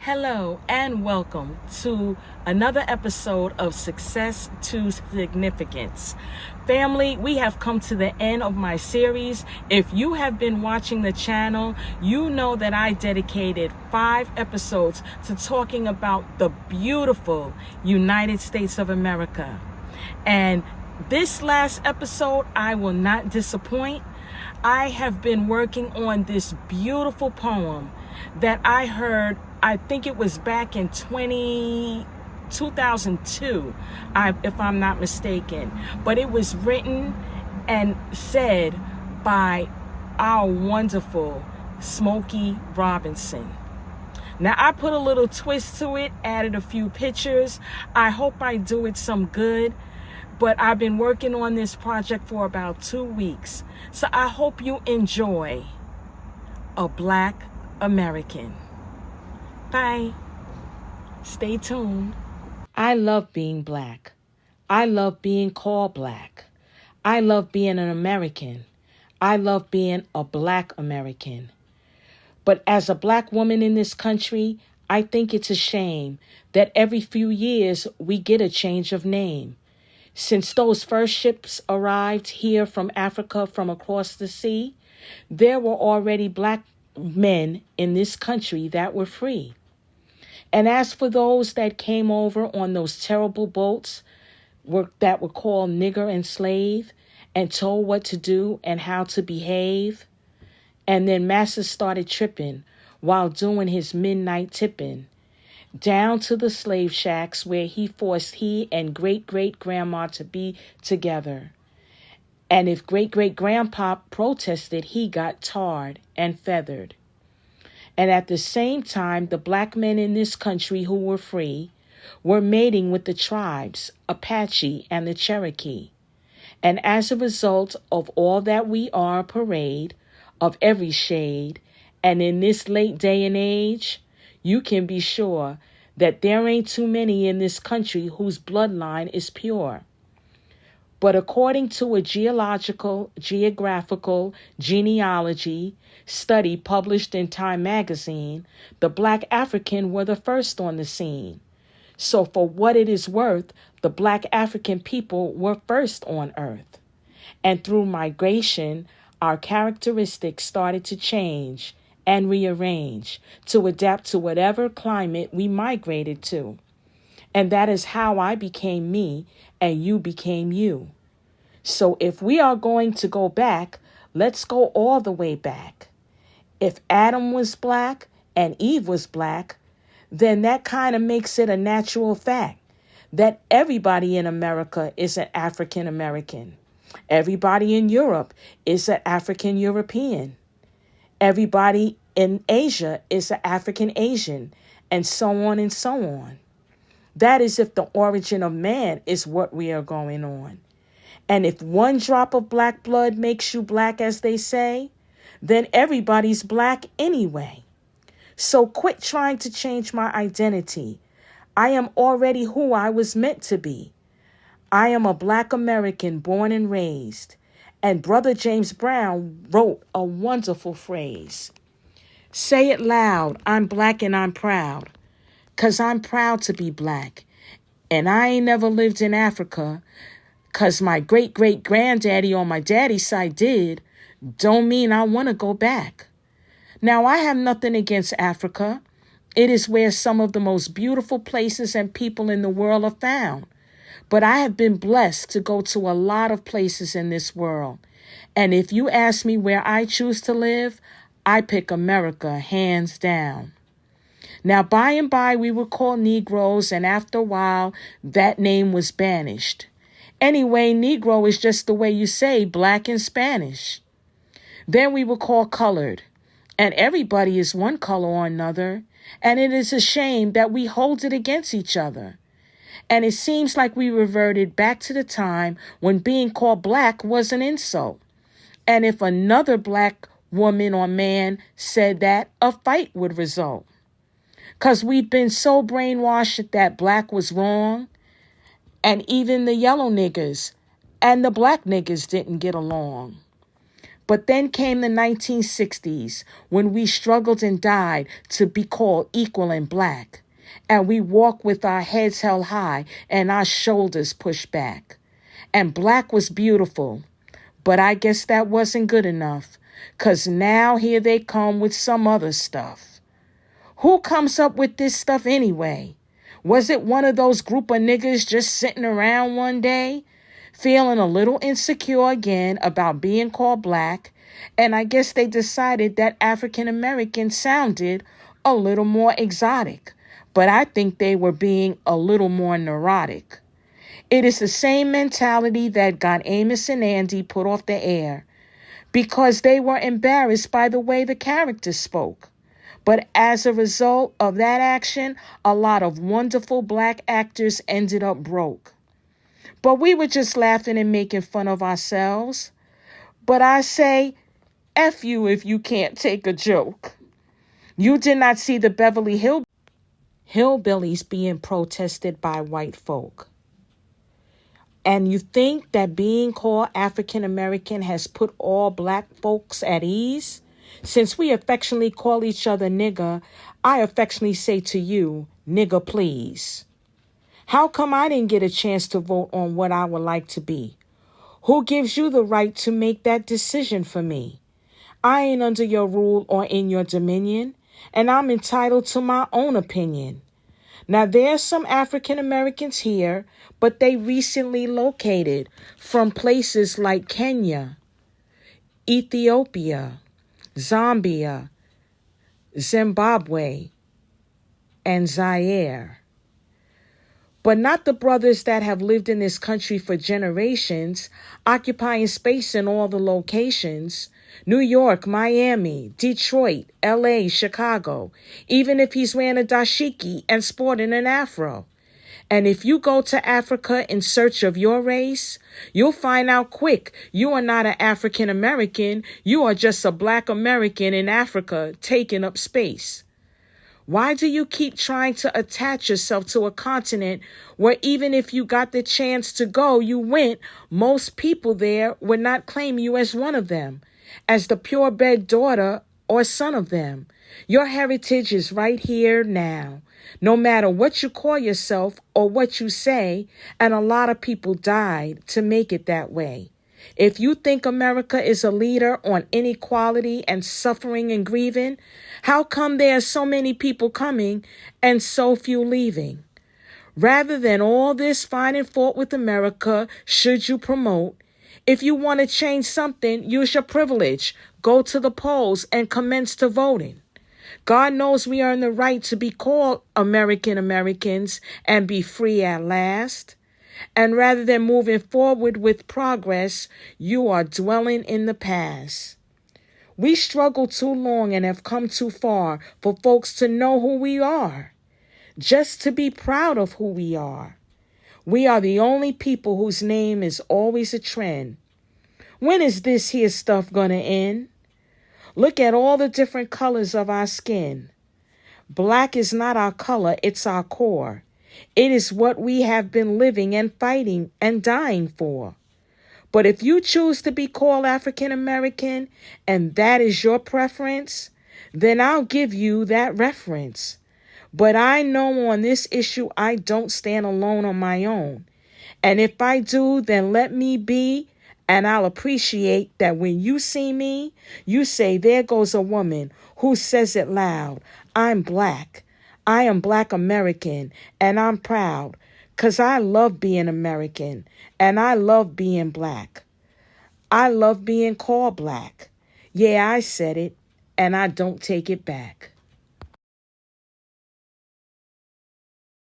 Hello and welcome to another episode of Success to Significance. Family, we have come to the end of my series. If you have been watching the channel, you know that I dedicated 5 episodes to talking about the beautiful United States of America. And this last episode, I will not disappoint. I have been working on this beautiful poem that I heard, I think it was back in 2002, if I'm not mistaken. But it was written and said by our wonderful Smokey Robinson. Now, I put a little twist to it, added a few pictures. I hope I do it some good. But I've been working on this project for about 2 weeks. So I hope you enjoy A Black American. Bye. Stay tuned. I love being black. I love being called black. I love being an American. I love being a Black American. But as a black woman in this country, I think it's a shame that every few years we get a change of name. Since those first ships arrived here from Africa from across the sea, there were already black men in this country that were free. And as for those that came over on those terrible boats that were called nigger and slave and told what to do and how to behave, and then Massa started tripping while doing his midnight tipping, down to the slave shacks where he forced he and great-great-grandma to be together. And if great-great-grandpa protested, he got tarred and feathered. And at the same time, the black men in this country who were free were mating with the tribes, Apache and the Cherokee. And as a result of all that we are a parade of every shade, and in this late day and age, you can be sure that there ain't too many in this country whose bloodline is pure. But according to a geographical genealogy study published in Time magazine, the Black African were the first on the scene. So for what it is worth, the Black African people were first on earth. And through migration, our characteristics started to change and rearrange to adapt to whatever climate we migrated to. And that is how I became me and you became you. So if we are going to go back, let's go all the way back. If Adam was black and Eve was black, then that kind of makes it a natural fact that everybody in America is an African American. Everybody in Europe is an African European. Everybody in Asia is an African Asian, and so on and so on. That is if the origin of man is what we are going on. And if one drop of black blood makes you black, as they say, then everybody's black anyway. So quit trying to change my identity. I am already who I was meant to be. I am a Black American born and raised. And Brother James Brown wrote a wonderful phrase. Say it loud, I'm black and I'm proud. 'Cause I'm proud to be black. And I ain't never lived in Africa. 'Cause my great-great-granddaddy on my daddy's side did. Don't mean I want to go back. Now, I have nothing against Africa. It is where some of the most beautiful places and people in the world are found. But I have been blessed to go to a lot of places in this world. And if you ask me where I choose to live, I pick America, hands down. Now, by and by, we were called Negroes, and after a while, that name was banished. Anyway, Negro is just the way you say black in Spanish. Then we were called colored, and everybody is one color or another, and it is a shame that we hold it against each other. And it seems like we reverted back to the time when being called black was an insult. And if another black woman or man said that, a fight would result. 'Cause we've been so brainwashed that black was wrong, and even the yellow niggers and the black niggers didn't get along. But then came the 1960s when we struggled and died to be called equal and black. And we walked with our heads held high and our shoulders pushed back. And black was beautiful. But I guess that wasn't good enough. 'Cause now here they come with some other stuff. Who comes up with this stuff anyway? Was it one of those group of niggas just sitting around one day, feeling a little insecure again about being called black? And I guess they decided that African American sounded a little more exotic. But I think they were being a little more neurotic. It is the same mentality that got Amos and Andy put off the air because they were embarrassed by the way the characters spoke. But as a result of that action, a lot of wonderful black actors ended up broke. But we were just laughing and making fun of ourselves. But I say, F you if you can't take a joke. You did not see the Beverly Hillbillies being protested by white folk. And you think that being called African American has put all black folks at ease? Since we affectionately call each other nigger, I affectionately say to you, nigger please. How come I didn't get a chance to vote on what I would like to be? Who gives you the right to make that decision for me? I ain't under your rule or in your dominion, and I'm entitled to my own opinion. Now, there's some African Americans here, but they recently located from places like Kenya, Ethiopia, Zambia, Zimbabwe, and Zaire. But not the brothers that have lived in this country for generations, occupying space in all the locations. New York, Miami, Detroit, LA, Chicago, even if he's wearing a dashiki and sporting an afro. And if you go to Africa in search of your race, you'll find out quick you are not an African American, you are just a black American in Africa taking up space. Why do you keep trying to attach yourself to a continent where even if you got the chance to go, you went, most people there would not claim you as one of them, as the purebred daughter or son of them? Your heritage is right here now, no matter what you call yourself or what you say, and a lot of people died to make it that way. If you think America is a leader on inequality and suffering and grieving, how come there are so many people coming and so few leaving? Rather than all this finding fault with America, should you promote? If you want to change something, use your privilege. Go to the polls and commence to voting. God knows we earn the right to be called American Americans and be free at last. And rather than moving forward with progress, you are dwelling in the past. We struggled too long and have come too far for folks to know who we are, just to be proud of who we are. We are the only people whose name is always a trend. When is this here stuff gonna end? Look at all the different colors of our skin. Black is not our color, it's our core. It is what we have been living and fighting and dying for. But if you choose to be called African American and that is your preference, then I'll give you that reference. But I know on this issue I don't stand alone on my own. And if I do, then let me be, and I'll appreciate that when you see me, you say, there goes a woman who says it loud. I'm black. I am Black American, and I'm proud, 'cause I love being American, and I love being black. I love being called black. Yeah, I said it, and I don't take it back.